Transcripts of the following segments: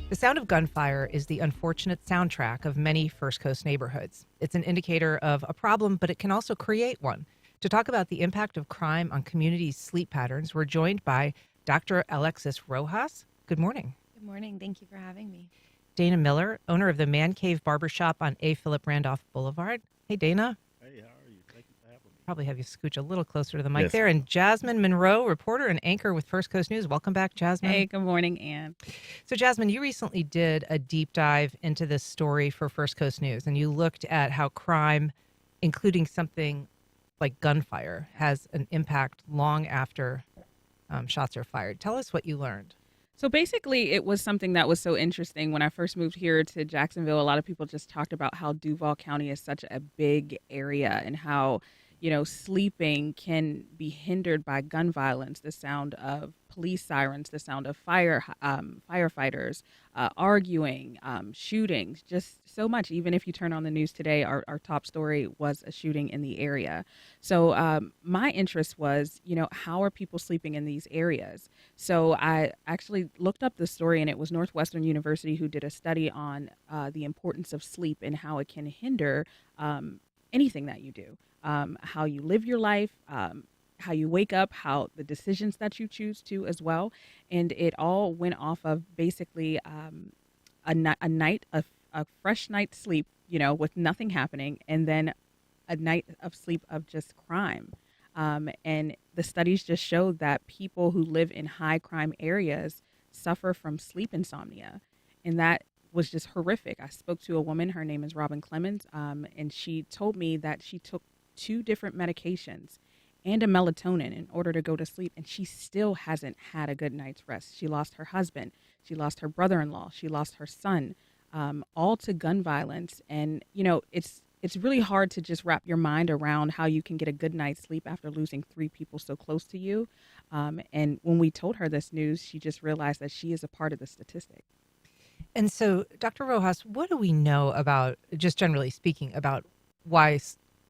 The sound of gunfire is the unfortunate soundtrack of many First Coast neighborhoods. It's an indicator of a problem, but it can also create one. To talk about the impact of crime on communities' sleep patterns, we're joined by Dr. Alexis Rojas. Good morning. Good morning. Thank you for having me. Dana Miller, owner of the Man Cave Barbershop on A. Philip Randolph Boulevard. Hey, Dana. Hey, how are you? Thank you for having me. Probably have you scooch a little closer to the mic Yes, there. ma'am. And Jasmine Monroe, reporter and anchor with First Coast News. Welcome back, Jasmine. Hey, good morning, Ann. So, Jasmine, you recently did a deep dive into this story for First Coast News, and you looked at how crime, including something like gunfire, has an impact long after shots are fired. Tell us what you learned. So basically, it was something that was so interesting. When I first moved here to Jacksonville, a lot of people just talked about how Duval County is such a big area and how, sleeping can be hindered by gun violence, the sound of police sirens, the sound of firefighters, arguing, shootings, just so much. Even if you turn on the news today, our top story was a shooting in the area. So my interest was, how are people sleeping in these areas? So I actually looked up the story, and it was Northwestern University who did a study on the importance of sleep and how it can hinder anything that you do, how you live your life, how you wake up, how the decisions that you choose to as well. And it all went off of basically a fresh night's sleep, with nothing happening, and then a night of sleep of just crime. And the studies just showed that people who live in high crime areas suffer from sleep insomnia. And that was just horrific. I spoke to a woman, her name is Robin Clemens, and she told me that she took two different medications and a melatonin in order to go to sleep, and she still hasn't had a good night's rest. She lost her husband, she lost her brother-in-law, she lost her son, all to gun violence. And it's really hard to just wrap your mind around how you can get a good night's sleep after losing three people so close to you. And when we told her this news, she just realized that she is a part of the statistic. And so, Dr. Rojas, what do we know about, just generally speaking, about why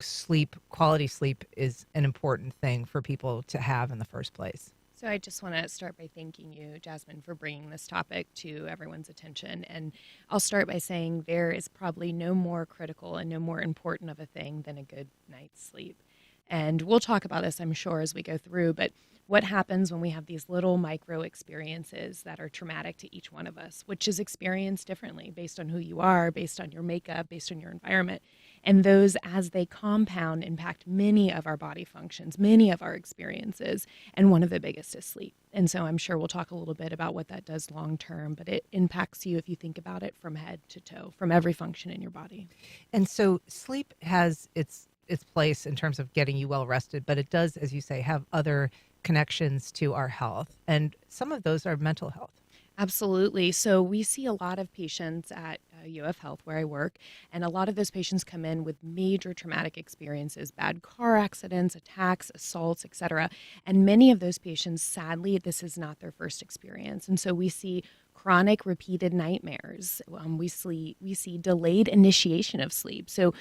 sleep, quality sleep, is an important thing for people to have in the first place? So I just want to start by thanking you, Jasmine, for bringing this topic to everyone's attention. And I'll start by saying there is probably no more critical and no more important of a thing than a good night's sleep. And we'll talk about this, I'm sure, as we go through. But what happens when we have these little micro experiences that are traumatic to each one of us, which is experienced differently based on who you are, based on your makeup, based on your environment. And those, as they compound, impact many of our body functions, many of our experiences. And one of the biggest is sleep. And so I'm sure we'll talk a little bit about what that does long term, but it impacts you if you think about it from head to toe, from every function in your body. And so sleep has its place in terms of getting you well rested, but it does, as you say, have other connections to our health. And some of those are mental health. Absolutely. So we see a lot of patients at UF Health where I work, and a lot of those patients come in with major traumatic experiences, bad car accidents, attacks, assaults, etc. And many of those patients, sadly, this is not their first experience. And so we see chronic repeated nightmares. We see delayed initiation of sleep. So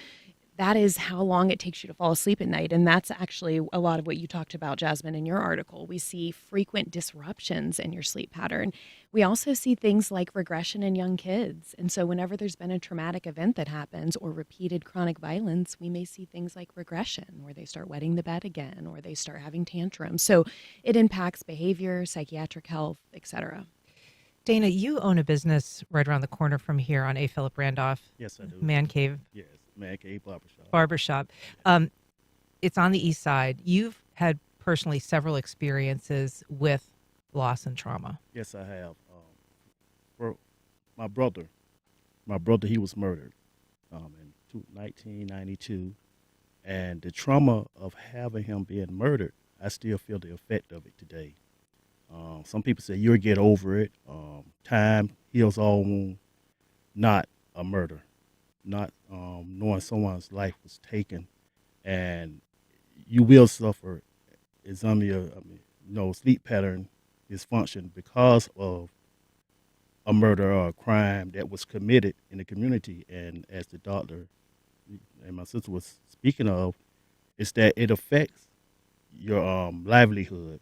that is how long it takes you to fall asleep at night. And that's actually a lot of what you talked about, Jasmine, in your article. We see frequent disruptions in your sleep pattern. We also see things like regression in young kids. And so whenever there's been a traumatic event that happens or repeated chronic violence, we may see things like regression, where they start wetting the bed again, or they start having tantrums. So it impacts behavior, psychiatric health, etc. Dana, you own a business right around the corner from here on A. Philip Randolph, Yes, I do. Man Cave Yes, Man Cave Barbershop. Barbershop. It's on the east side. You've had personally several experiences with loss and trauma. Yes, I have. For my brother, he was murdered in 1992, and the trauma of having him being murdered, I still feel the effect of it today. Some people say you'll get over it. Time heals all wound, not a murder, not knowing someone's life was taken, and you will suffer insomnia, sleep pattern dysfunction because of a murder or a crime that was committed in the community. And as the doctor and my sister was speaking of, is that it affects your livelihood,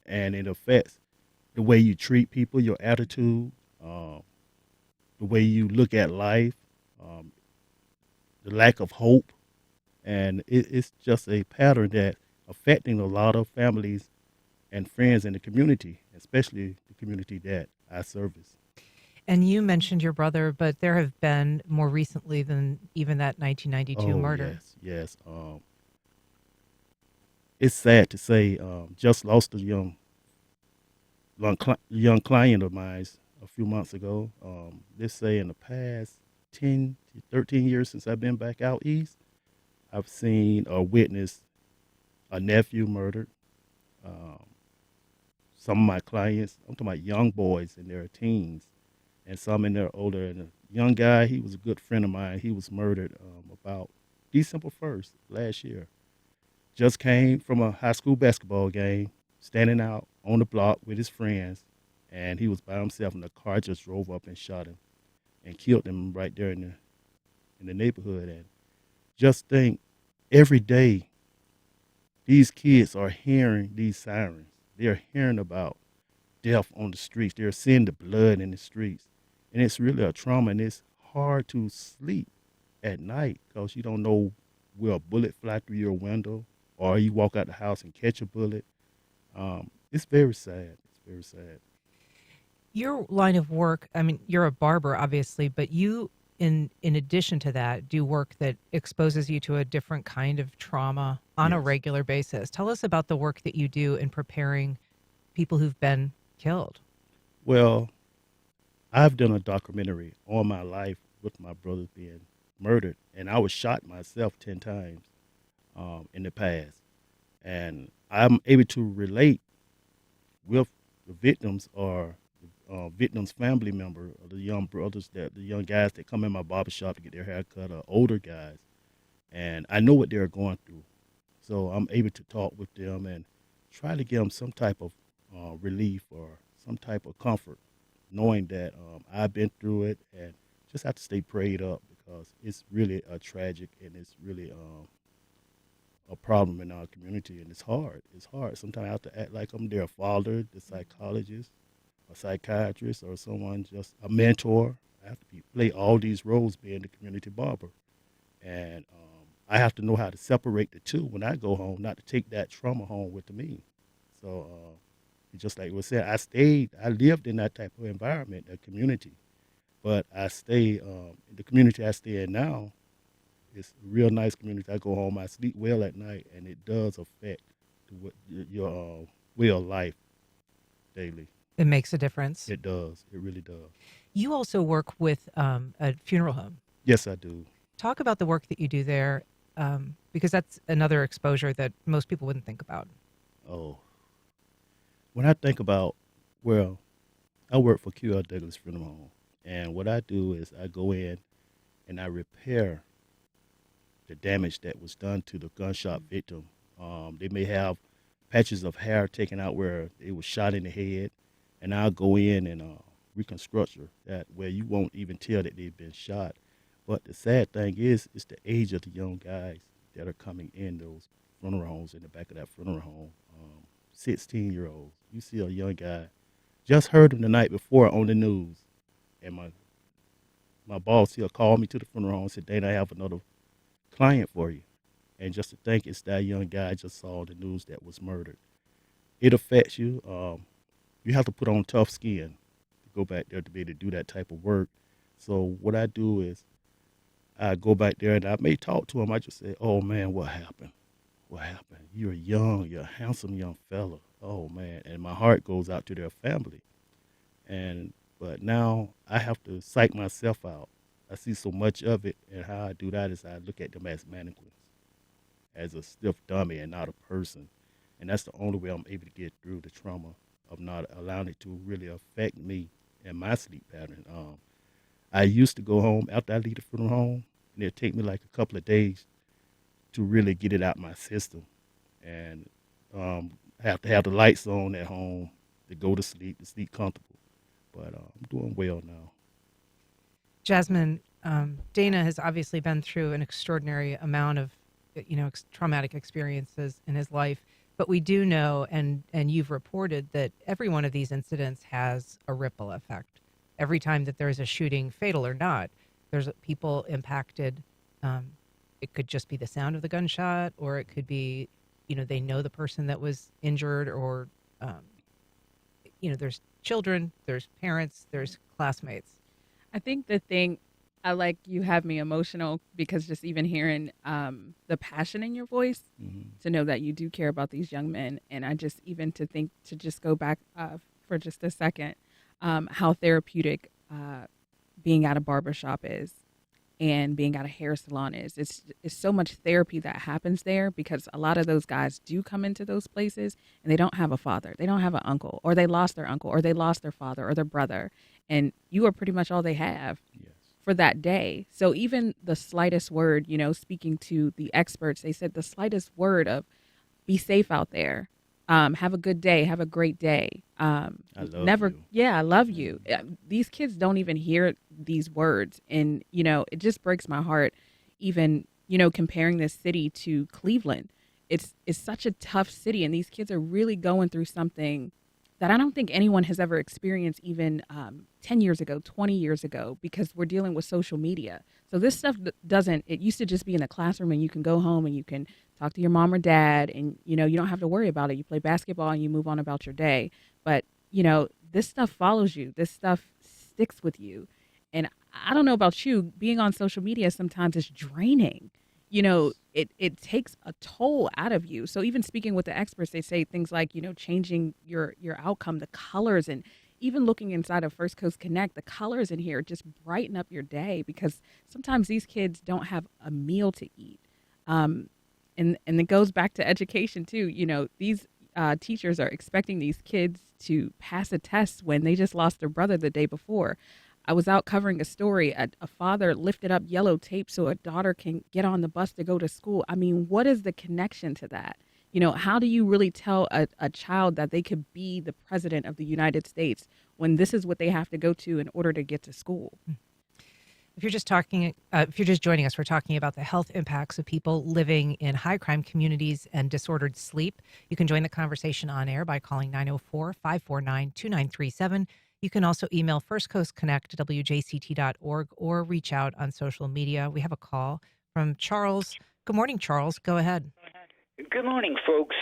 and it affects the way you treat people, your attitude, way you look at life, um, the lack of hope, and it's just a pattern that affecting a lot of families and friends in the community, especially the community that I service. And you mentioned your brother, but there have been more recently than even that 1992 Oh murder. yes, yes. It's sad to say, just lost a young client of mine a few months ago. Let's say in the past 10 to 13 years since I've been back out east, I've seen or witnessed a nephew murdered. Um, some of my clients, I'm talking about young boys in their teens, and some in their older. And a young guy, he was a good friend of mine. He was murdered about December 1st last year. Just came from a high school basketball game, standing out on the block with his friends, and he was by himself, and the car just drove up and shot him and killed him right there in the neighborhood. And just think, every day these kids are hearing these sirens. They're hearing about death on the streets. They're seeing the blood in the streets, and it's really a trauma. And it's hard to sleep at night because you don't know will a bullet fly through your window, or you walk out the house and catch a bullet. It's very sad. It's very sad. Your line of work, I mean, you're a barber, obviously, but you, in addition to that, do work that exposes you to a different kind of trauma on a Yes. regular basis. Tell us about the work that you do in preparing people who've been killed. Well, I've done a documentary on my life with my brother being murdered, and I was shot myself 10 times in the past. And I'm able to relate with the victims or victims' family member, or the young brothers, the young guys that come in my barbershop to get their hair cut, or older guys. And I know what they're going through. So I'm able to talk with them and try to give them some type of relief or some type of comfort, knowing that I've been through it and just have to stay prayed up because it's really a tragic, and it's really a problem in our community, and it's hard. It's hard. Sometimes I have to act like I'm their father, the psychologist, a psychiatrist, or someone, just a mentor. I have to play all these roles being the community barber. And I have to know how to separate the two when I go home, not to take that trauma home with me. So just like we said, I lived in that type of environment, that community. But I stay, the community I stay in now, it's a real nice community. I go home, I sleep well at night, and it does affect your way of life daily. It makes a difference. It does. It really does. You also work with a funeral home. Yes, I do. Talk about the work that you do there, because that's another exposure that most people wouldn't think about. Oh, when I think about, well, I work for Q.L. Douglas Funeral Home, and what I do is I go in and I repair the damage that was done to the gunshot victim. They may have patches of hair taken out where they was shot in the head, and I'll go in and reconstruct that where you won't even tell that they've been shot. But the sad thing is, it's the age of the young guys that are coming in those funeral homes, in the back of that funeral home. 16-year-olds. You see a young guy, just heard him the night before on the news, and my boss here called me to the funeral home and said, Dana, I have another client for you. And just to think it's that young guy I just saw the news that was murdered. It affects you. You have to put on tough skin to go back there to be able to do that type of work. So what I do is I go back there and I may talk to him. I just say, oh, man, what happened? What happened? You're young. You're a handsome young fella. Oh, man. And my heart goes out to their family. But now I have to psych myself out. I see so much of it, and how I do that is I look at them as mannequins, as a stiff dummy and not a person. And that's the only way I'm able to get through the trauma of not allowing it to really affect me and my sleep pattern. I used to go home after I leave the funeral home, and it'd take me like a couple of days to really get it out my system. And I have to have the lights on at home to go to sleep comfortable. But I'm doing well now. Jasmine, Dana has obviously been through an extraordinary amount of, traumatic experiences in his life. But we do know, and you've reported, that every one of these incidents has a ripple effect. every time that there's a shooting, fatal or not, there's people impacted. It could just be the sound of the gunshot, or it could be, they know the person that was injured, or, there's children, there's parents, there's classmates. I think the thing I like, you have me emotional because just even hearing the passion in your voice, to know that you do care about these young men. And I just even to think to just go back for just a second, how therapeutic being at a barbershop is and being at a hair salon is. It's so much therapy that happens there because a lot of those guys do come into those places and they don't have a father. They don't have an uncle, or they lost their uncle, or they lost their father or their brother. And you are pretty much all they have for that day. So even the slightest word, speaking to the experts, they said the slightest word of be safe out there. Have a good day. Have a great day. I love you. Yeah, I love you. These kids don't even hear these words. And, it just breaks my heart even, comparing this city to Cleveland. It's such a tough city, and these kids are really going through something that I don't think anyone has ever experienced even 10 years ago, 20 years ago, because we're dealing with social media. So this stuff it used to just be in the classroom and you can go home and you can talk to your mom or dad and, you don't have to worry about it. You play basketball and you move on about your day. But, this stuff follows you. This stuff sticks with you. And I don't know about you, being on social media sometimes is draining. It takes a toll out of you. So even speaking with the experts, they say things like, changing your outcome, the colors, and even looking inside of First Coast Connect, the colors in here just brighten up your day because sometimes these kids don't have a meal to eat. And it goes back to education too. These teachers are expecting these kids to pass a test when they just lost their brother the day before. I was out covering a story. A father lifted up yellow tape so a daughter can get on the bus to go to school. I mean, what is the connection to that? How do you really tell a child that they could be the president of the United States when this is what they have to go to in order to get to school? If you're just joining us, we're talking about the health impacts of people living in high crime communities and disordered sleep. You can join the conversation on air by calling 904-549-2937. You can also email firstcoastconnect@wjct.org or reach out on social media. We have a call from Charles. Good morning, Charles. Go ahead. Good morning, folks.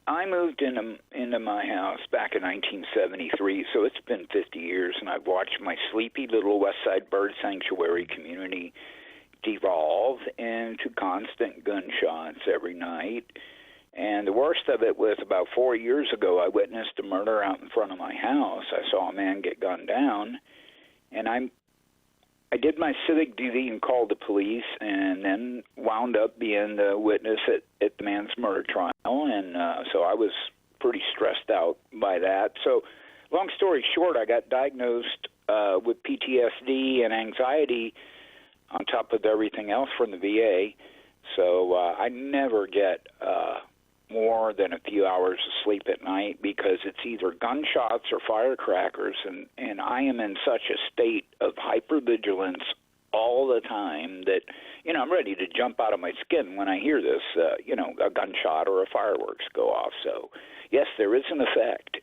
I moved into my house back in 1973, so it's been 50 years, and I've watched my sleepy little Westside Bird Sanctuary community devolve into constant gunshots every night. And the worst of it was about 4 years ago, I witnessed a murder out in front of my house. I saw a man get gunned down, and I did my civic duty and called the police, and then wound up being the witness at the man's murder trial. And so I was pretty stressed out by that. So long story short, I got diagnosed with PTSD and anxiety on top of everything else from the VA. So I never get more than a few hours of sleep at night because it's either gunshots or firecrackers, and I am in such a state of hypervigilance all the time that, I'm ready to jump out of my skin when I hear this, a gunshot or a fireworks go off. So, yes, there is an effect,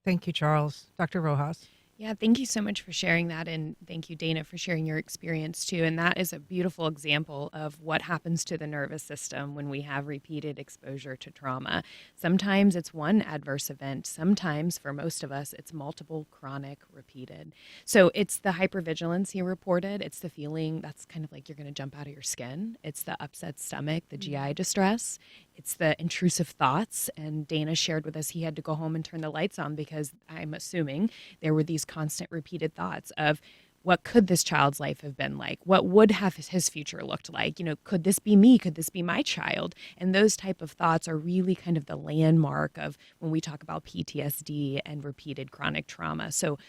Thank you, Charles. Dr. Rojas. Yeah, thank you so much for sharing that. And thank you, Dana, for sharing your experience too. And that is a beautiful example of what happens to the nervous system when we have repeated exposure to trauma. Sometimes it's one adverse event. Sometimes, for most of us, it's multiple, chronic, repeated. So it's the hypervigilance he reported. It's the feeling that's kind of like you're going to jump out of your skin. It's the upset stomach, the GI distress. It's the intrusive thoughts. And Dana shared with us he had to go home and turn the lights on because I'm assuming there were these constant repeated thoughts of what could this child's life have been like? What would have his future looked like? Could this be me? Could this be my child? And those type of thoughts are really kind of the landmark of when we talk about PTSD and repeated chronic trauma. So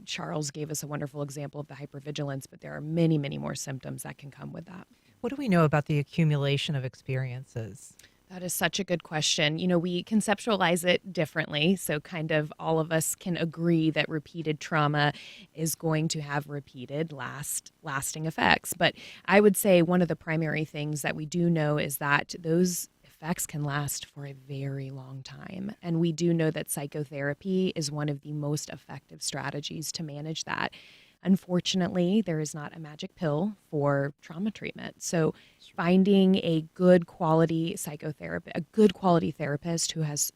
Charles gave us a wonderful example of the hypervigilance, but there are many, many more symptoms that can come with that. What do we know about the accumulation of experiences? That is such a good question. We conceptualize it differently. So kind of all of us can agree that repeated trauma is going to have repeated lasting effects. But I would say one of the primary things that we do know is that those effects can last for a very long time. And we do know that psychotherapy is one of the most effective strategies to manage that. Unfortunately, there is not a magic pill for trauma treatment. So finding a good quality psychotherapist, a good quality therapist who has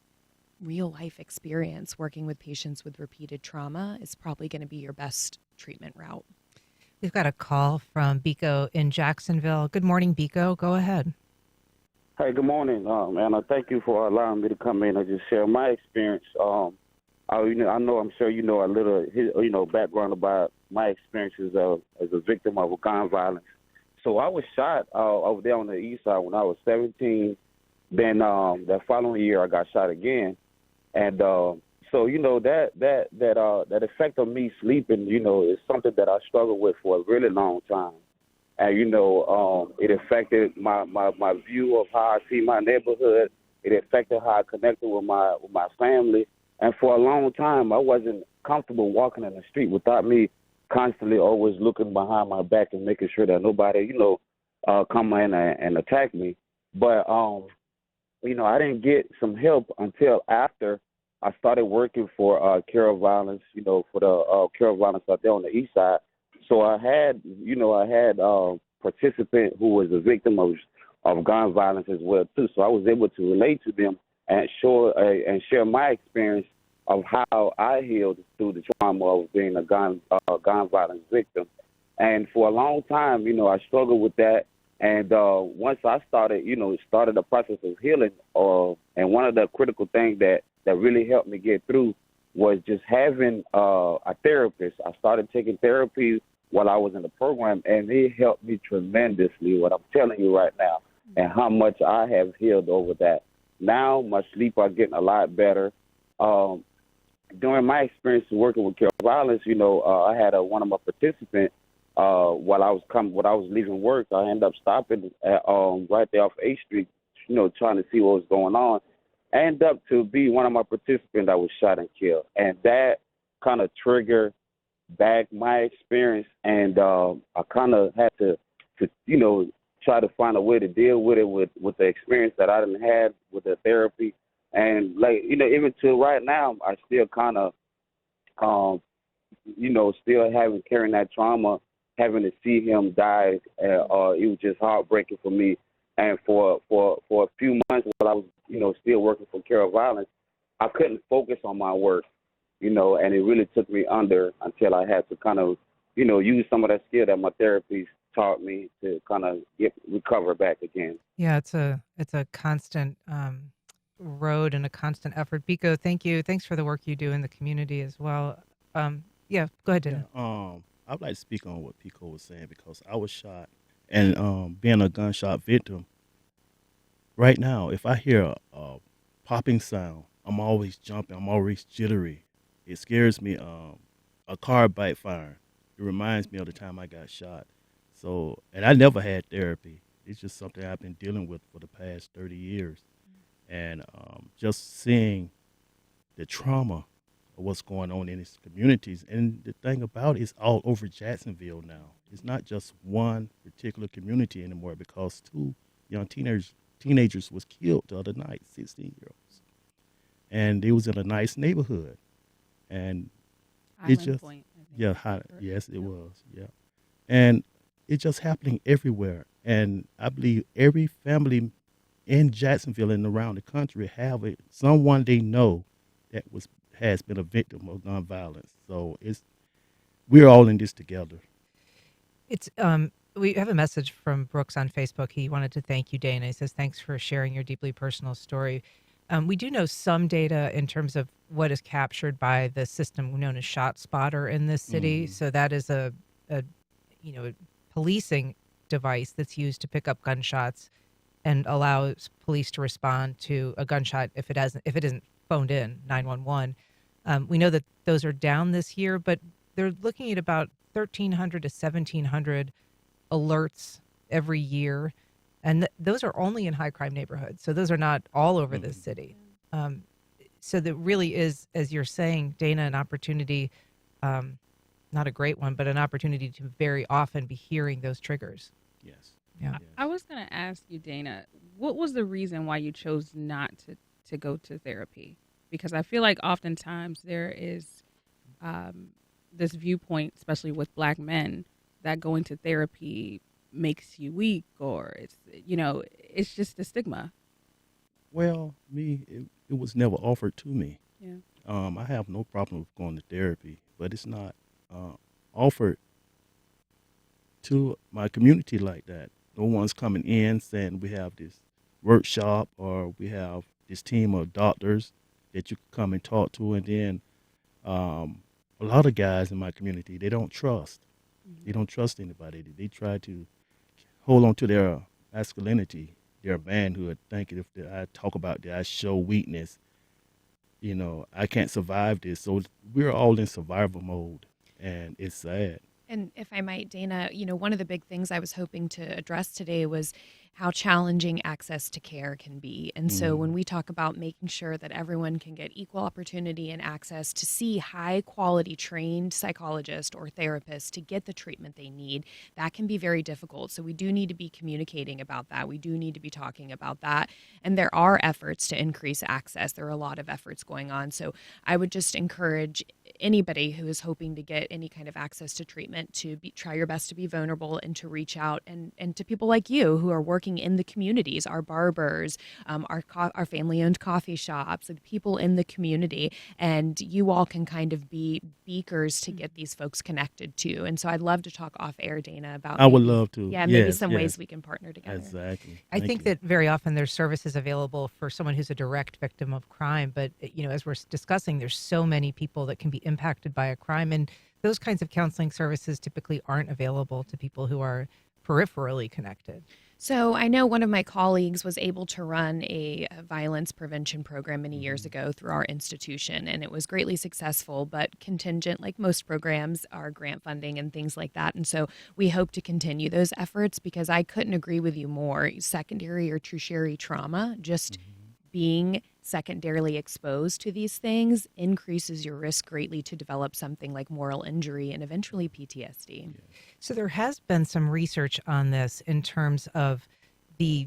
real life experience working with patients with repeated trauma is probably going to be your best treatment route. We've got a call from Biko in Jacksonville. Good morning, Biko. Go ahead. Hey, good morning, and thank you for allowing me to come in and just share my experience. I'm sure you know a little, background about my experiences as a victim of gun violence. So I was shot over there on the east side when I was 17. Then that following year, I got shot again, and so that effect of me sleeping, is something that I struggled with for a really long time. And, it affected my view of how I see my neighborhood. It affected how I connected with my family. And for a long time, I wasn't comfortable walking in the street without me constantly always looking behind my back and making sure that nobody, come in and attack me. But, I didn't get some help until after I started working for Care of Violence, for the Care of Violence out there on the east side. So I had a participant who was a victim of gun violence as well too. So I was able to relate to them and share my experience of how I healed through the trauma of being a gun violence victim. And for a long time, I struggled with that. And once I started the process of healing, and one of the critical things that really helped me get through was just having a therapist. I started taking therapy while I was in the program, and it helped me tremendously, what I'm telling you right now, and how much I have healed over that. Now my sleep are getting a lot better. During my experience working with Care of Violence, I had one of my participants, while I was leaving work, I ended up stopping at, right there off 8th Street, trying to see what was going on. I ended up to be one of my participants that was shot and killed. And that kind of triggered back my experience, and I kind of had to try to find a way to deal with it with the experience that I didn't have with the therapy. And even to right now, I still kind of, still carrying that trauma, having to see him die. It was just heartbreaking for me. And for a few months while I was, still working for Care of Violence, I couldn't focus on my work, and it really took me under until I had to kind of, use some of that skill that my therapist taught me to kind of recover back again. Yeah, it's a constant road and a constant effort. Biko, thank you. Thanks for the work you do in the community as well. Yeah, go ahead, Dana. I'd like to speak on what Pico was saying because I was shot, and being a gunshot victim, right now, if I hear a popping sound, I'm always jumping. I'm always jittery. It scares me. A car bite fire. It reminds me of the time I got shot. So, and I never had therapy. It's just something I've been dealing with for the past 30 years. And just seeing the trauma of what's going on in these communities. And the thing about it is all over Jacksonville now. It's not just one particular community anymore because 2 young teenagers was killed the other night, 16-year-olds. And it was in a nice neighborhood. And Island it's just, Point, I think. yes, it was, yeah. And it's just happening everywhere. And I believe every family in Jacksonville and around the country have someone they know that has been a victim of gun violence. So we're all in this together. It's we have a message from Brooks on Facebook. He wanted to thank you, Dana. He says, thanks for sharing your deeply personal story. We do know some data in terms of what is captured by the system known as ShotSpotter in this city. So that is a policing device that's used to pick up gunshots and allows police to respond to a gunshot if it isn't phoned in 911. We know that those are down this year, but they're looking at about 1,300 to 1,700 alerts every year, and those are only in high crime neighborhoods. So those are not all over the city. So that really is, as you're saying, Dana, an opportunity, not a great one, but an opportunity to very often be hearing those triggers. Yes. Yeah. I was going to ask you, Dana, what was the reason why you chose not to go to therapy? Because I feel like oftentimes there is um, this viewpoint, especially with Black men, that going to therapy makes you weak, or it's just a stigma. Well, it was never offered to me. Yeah. I have no problem with going to therapy, but it's not offered to my community like that. No one's coming in saying we have this workshop or we have this team of doctors that you can come and talk to. And then a lot of guys in my community, they don't trust. They don't trust anybody. They try to hold on to their masculinity, their manhood, thinking if I talk about that, I show weakness. I can't survive this. So we're all in survival mode, and it's sad. And if I might, Dana, one of the big things I was hoping to address today was how challenging access to care can be. And so when we talk about making sure that everyone can get equal opportunity and access to see high quality trained psychologist or therapist to get the treatment they need, that can be very difficult. So we do need to be communicating about that. We do need to be talking about that. And there are efforts to increase access. There are a lot of efforts going on. So I would just encourage anybody who is hoping to get any kind of access to treatment to try your best to be vulnerable and to reach out and to people like you who are working in the communities, our barbers, our family-owned coffee shops, the people in the community, and you all can kind of be beacons to get these folks connected to. And so I'd love to talk off air, Dana, about I would love to. yeah, maybe Yes, some yes. ways we can partner together. Exactly. I Thank think you. that very often there's services available for someone who's a direct victim of crime. But, as we're discussing, there's so many people that can be impacted by a crime. And those kinds of counseling services typically aren't available to people who are peripherally connected. So I know one of my colleagues was able to run a violence prevention program many years ago through our institution, and it was greatly successful, but contingent, like most programs, are grant funding and things like that. And so we hope to continue those efforts because I couldn't agree with you more. Secondary or tertiary trauma, just being secondarily exposed to these things increases your risk greatly to develop something like moral injury and eventually PTSD. So there has been some research on this in terms of the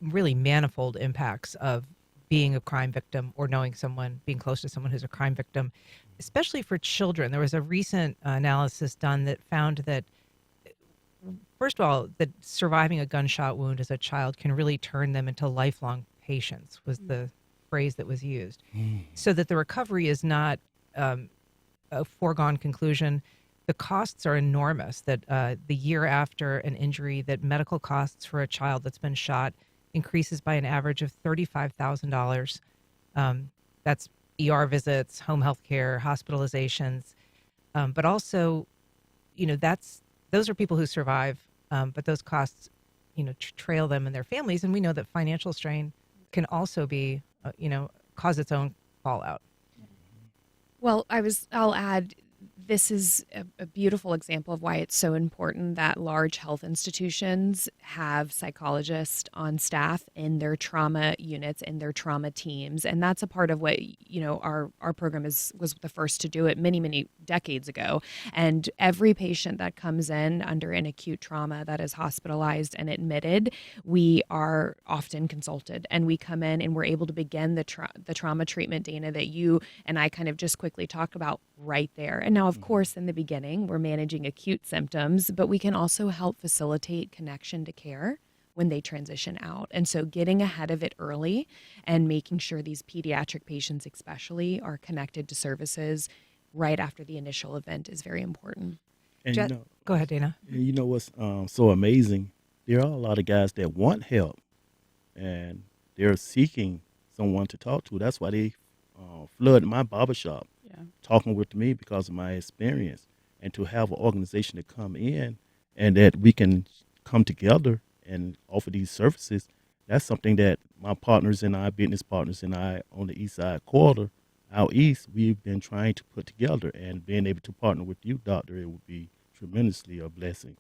really manifold impacts of being a crime victim or knowing someone, being close to someone who's a crime victim, especially for children. There was a recent analysis done that found that, first of all, that surviving a gunshot wound as a child can really turn them into lifelong patients, was the phrase that was used. So that the recovery is not a foregone conclusion. The costs are enormous, that the year after an injury, that medical costs for a child that's been shot increases by an average of $35,000. That's ER visits, home health care, hospitalizations. But also, those are people who survive, but those costs, trail them and their families. And we know that financial strain can also be, cause its own fallout. Well, I'll add, this is a beautiful example of why it's so important that large health institutions have psychologists on staff in their trauma units, in their trauma teams. And that's a part of what, our program was the first to do it many, many decades ago. And every patient that comes in under an acute trauma that is hospitalized and admitted, we are often consulted, and we come in and we're able to begin the trauma treatment, Dana, that you and I kind of just quickly talked about right there. And now, of course, in the beginning, we're managing acute symptoms, but we can also help facilitate connection to care when they transition out. And so getting ahead of it early and making sure these pediatric patients especially are connected to services right after the initial event is very important. And Go ahead, Dana. you know what's so amazing? There are a lot of guys that want help, and they're seeking someone to talk to. That's why they flood my barbershop, talking with me because of my experience. And to have an organization to come in and that we can come together and offer these services, that's something that my partners and I, business partners and I on the East Side Quarter, out east, we've been trying to put together, and being able to partner with you, Doctor, it would be tremendously a blessing.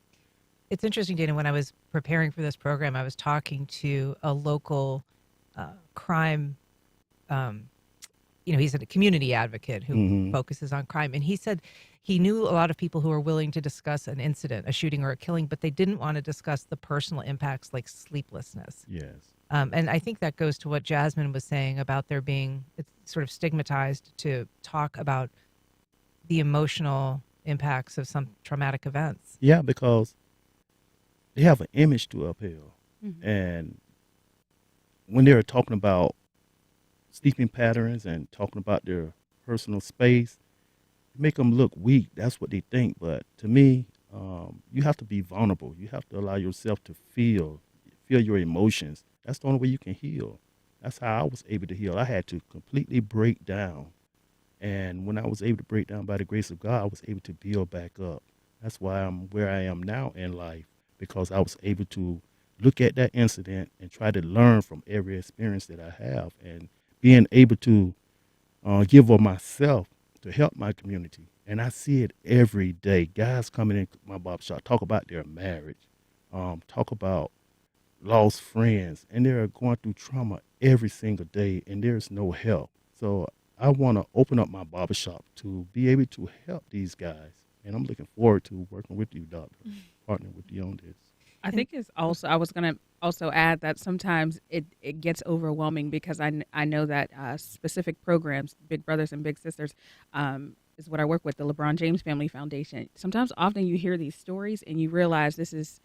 It's interesting, Dana, when I was preparing for this program, I was talking to a local crime, he's a community advocate who focuses on crime. And he said he knew a lot of people who were willing to discuss an incident, a shooting or a killing, but they didn't want to discuss the personal impacts like sleeplessness. Yes. And I think that goes to what Jasmine was saying about there being, it's sort of stigmatized to talk about the emotional impacts of some traumatic events. Yeah, because they have an image to uphold. Mhm. And when they're talking about sleeping patterns and talking about their personal space, make them look weak. That's what they think. But to me, you have to be vulnerable. You have to allow yourself to feel your emotions. That's the only way you can heal. That's how I was able to heal. I had to completely break down. And when I was able to break down by the grace of God, I was able to build back up. That's why I'm where I am now in life, because I was able to look at that incident and try to learn from every experience that I have, and being able to give of myself to help my community. And I see it every day. Guys coming in my barbershop talk about their marriage, talk about lost friends, and they're going through trauma every single day, and there's no help. So I want to open up my barbershop to be able to help these guys. And I'm looking forward to working with you, Doctor, partnering with you on this. I think it's also, I was going to also add that sometimes it gets overwhelming because I know that specific programs, Big Brothers and Big Sisters, is what I work with, the LeBron James Family Foundation. Sometimes often you hear these stories and you realize this is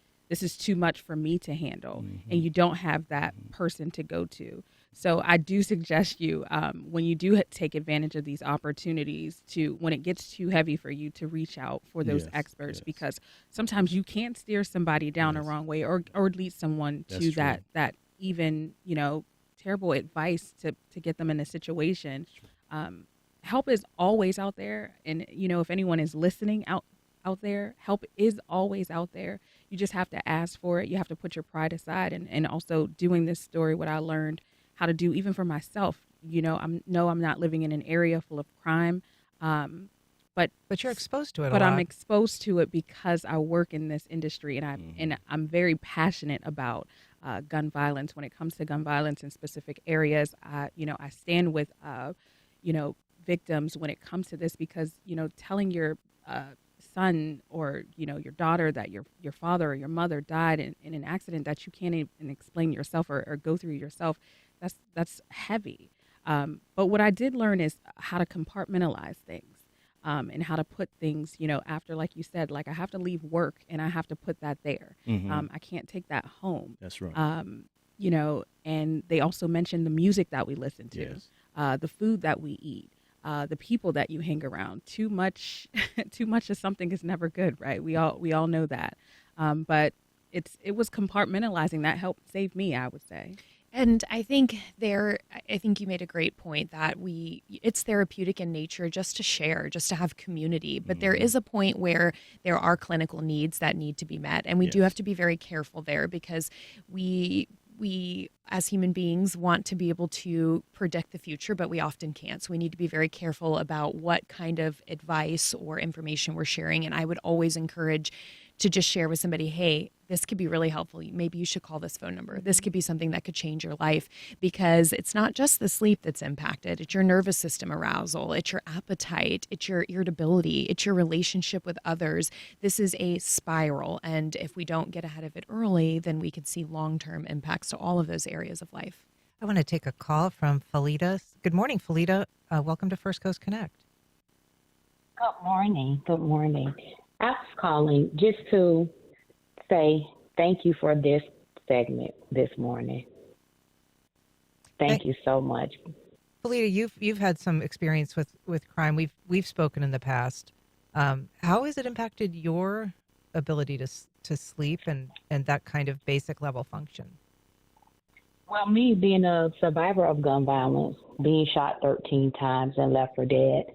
too much for me to handle, and you don't have that person to go to. So I do suggest you, when you do take advantage of these opportunities, to, when it gets too heavy for you, to reach out for those Yes, experts, yes. because sometimes you can steer somebody down the Yes. wrong way, or lead someone That's to true. that even, terrible advice to get them in a situation. Help is always out there, and if anyone is listening out there, help is always out there. You just have to ask for it. You have to put your pride aside, and also doing this story, what I learned how to do, even for myself. I'm not living in an area full of crime, but But you're exposed to it a but lot. I'm exposed to it because I work in this industry, and I'm very passionate about gun violence. When it comes to gun violence in specific areas, I stand with victims when it comes to this, because telling your son or your daughter that your father or your mother died in an accident that you can't even explain yourself, or go through yourself, that's heavy. But what I did learn is how to compartmentalize things, and how to put things, after, like you said, like I have to leave work and I have to put that there. I can't take that home. That's right. And they also mentioned the music that we listen to, Yes. the food that we eat, the people that you hang around. Too much, too much of something is never good, right? We all know that. But it was compartmentalizing that helped save me, I would say. And I think you made a great point that it's therapeutic in nature just to share, just to have community. But there is a point where there are clinical needs that need to be met. And we do Yes. have to be very careful there, because we as human beings want to be able to predict the future, but we often can't. So we need to be very careful about what kind of advice or information we're sharing. And I would always encourage to just share with somebody, hey, this could be really helpful. Maybe you should call this phone number. This could be something that could change your life, because it's not just the sleep that's impacted. It's your nervous system arousal. It's your appetite. It's your irritability. It's your relationship with others. This is a spiral. And if we don't get ahead of it early, then we could see long-term impacts to all of those areas of life. I want to take a call from Felita. Good morning, Felita. Welcome to First Coast Connect. Good morning. Good morning. I was calling just to say thank you for this segment this morning. Thank you so much. Felita, you've had some experience with crime. We've spoken in the past. How has it impacted your ability to sleep and that kind of basic level function? Well, me being a survivor of gun violence, being shot 13 times and left for dead,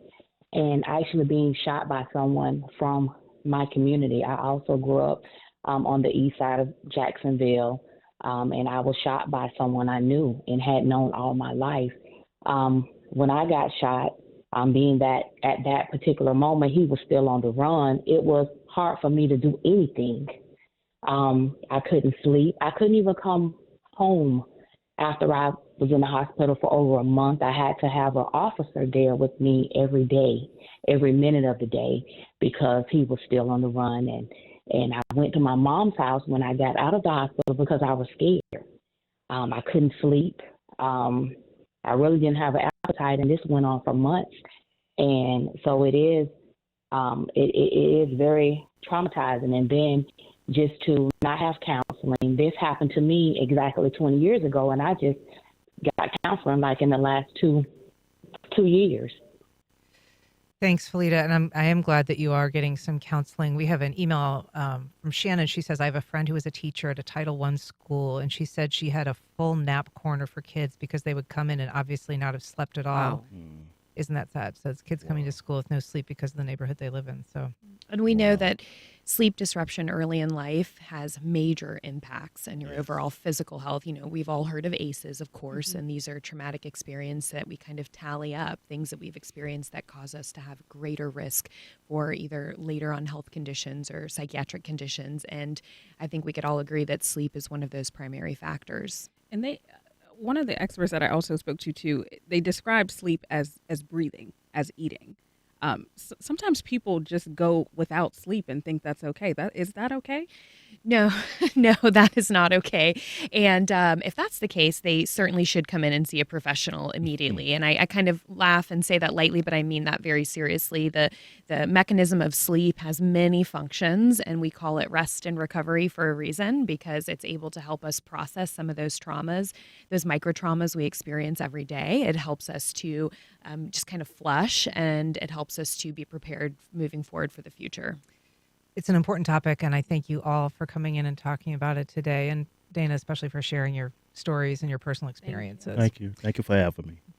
and actually being shot by someone from my community. I also grew up on the east side of Jacksonville, and I was shot by someone I knew and had known all my life. When I got shot, being that at that particular moment he was still on the run, it was hard for me to do anything. I couldn't sleep. I couldn't even come home after I was in the hospital for over a month. I had to have an officer there with me every day, every minute of the day. because he was still on the run. And I went to my mom's house when I got out of the hospital because I was scared. I couldn't sleep. I really didn't have an appetite, and this went on for months. And so it is very traumatizing. And then just to not have counseling, this happened to me exactly 20 years ago, and I just got counseling like in the last two years. Thanks, Felita. And I am glad that you are getting some counseling. We have an email from Shannon. She says, I have a friend who was a teacher at a Title I school, and she said she had a full nap corner for kids because they would come in and obviously not have slept at all. Wow. Isn't that sad? So it's kids coming to school with no sleep because of the neighborhood they live in. So, And we know that sleep disruption early in life has major impacts on your overall physical health. You know, we've all heard of ACEs, of course, and these are traumatic experiences that we kind of tally up, things that we've experienced that cause us to have greater risk for either later on health conditions or psychiatric conditions. And I think we could all agree that sleep is one of those primary factors. And one of the experts that I also spoke to too, they described sleep as breathing, as eating. Sometimes people just go without sleep and think that's okay. Is that okay? No, no, that is not okay. And if that's the case, they certainly should come in and see a professional immediately. And I kind of laugh and say that lightly, but I mean that very seriously. The mechanism of sleep has many functions, and we call it rest and recovery for a reason, because it's able to help us process some of those traumas, those micro traumas we experience every day. It helps us to just kind of flush, and it helps us to be prepared moving forward for the future. it's an important topic, and I thank you all for coming in and talking about it today. And Dana, especially for sharing your stories and your personal experiences. Thank you. Thank you for having me.